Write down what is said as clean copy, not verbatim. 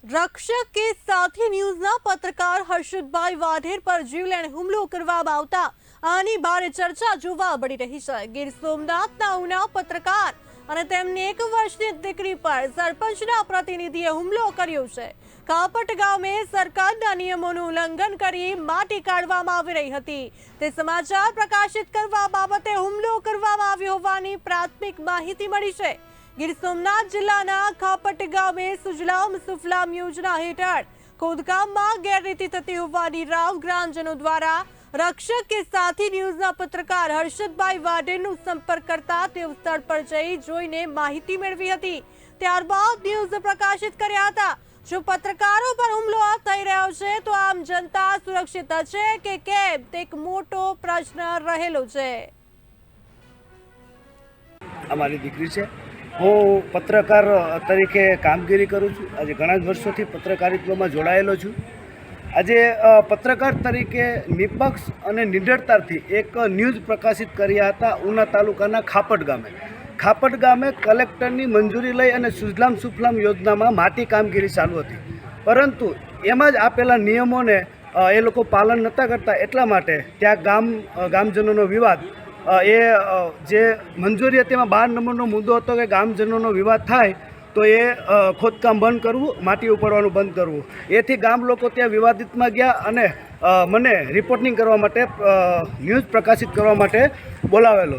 રક્ષક કે સાથી ન્યૂઝના પત્રકાર હર્ષદભાઈ વાઢેર પર જીવલેણ હુમલો કરવામાં આવતા આની ભારે ચર્ચા જોવા મળી રહી છે। ગીર સોમનાથના ઉના પત્રકાર અને તેમની 1 વર્ષની દીકરી પર સરપંચના પ્રતિનિધિએ હુમલો કર્યો છે। કાપટ ગામે સરકારના નિયમોનું ઉલ્લંઘન કરી માટી કાઢવામાં આવી રહી હતી તે સમાચાર પ્રકાશિત કરવા બાબતે હુમલો કરવામાં આવ્યો હોવાની પ્રાથમિક માહિતી મળી છે। ગીર સોમનાથ જિલ્લાના કાપટ ગામે સુજલામ સુફલામ યોજના હેઠળ ખોદકામમાં ગેરરીતિ થતી હોવાની રાવ ગ્રામજનો દ્વારા રક્ષક કે સાથી ન્યૂઝના પત્રકાર હર્ષદભાઈ વાઢેરનો સંપર્ક કરતા તેઓ સ્થળ પર જઈ જોઈને માહિતી મેળવી હતી। ત્યારબાદ ન્યૂઝ પ્રકાશિત કર્યા હતા। જો પત્રકારો પર હુમલો થઈ રહ્યો છે તો આમ જનતા સુરક્ષિત છે કે કેમ તે એક મોટો પ્રશ્ન રહેલો છે। અમારી દીકરી છે, હું પત્રકાર તરીકે કામગીરી કરું છું। આજે ઘણા વર્ષોથી પત્રકારિત્વમાં જોડાયેલો છું। આજે પત્રકાર તરીકે નિષ્પક્ષ અને નિડરતાથી એક ન્યૂઝ પ્રકાશિત કર્યા હતા ઉના તાલુકાના ખાપટ ગામે કલેક્ટરની મંજૂરી લઈ અને સુજલામ સુફલામ યોજનામાં માટી કામગીરી ચાલુ હતી, પરંતુ એમાં જ આપેલા નિયમોને એ લોકો પાલન નહોતા કરતા। એટલા માટે ત્યાં ગામજનોનો વિવાદ એ જે મંજૂરી હતી એમાં 12 નંબરનો મુદ્દો હતો કે ગામજનોનો વિવાદ થાય તો એ ખોદકામ બંધ કરવું, માટી ઉપાડવાનું બંધ કરવું। એથી ગામ લોકો ત્યાં વિવાદિતમાં ગયા અને મને રિપોર્ટિંગ કરવા માટે ન્યૂઝ પ્રકાશિત કરવા માટે બોલાવેલો।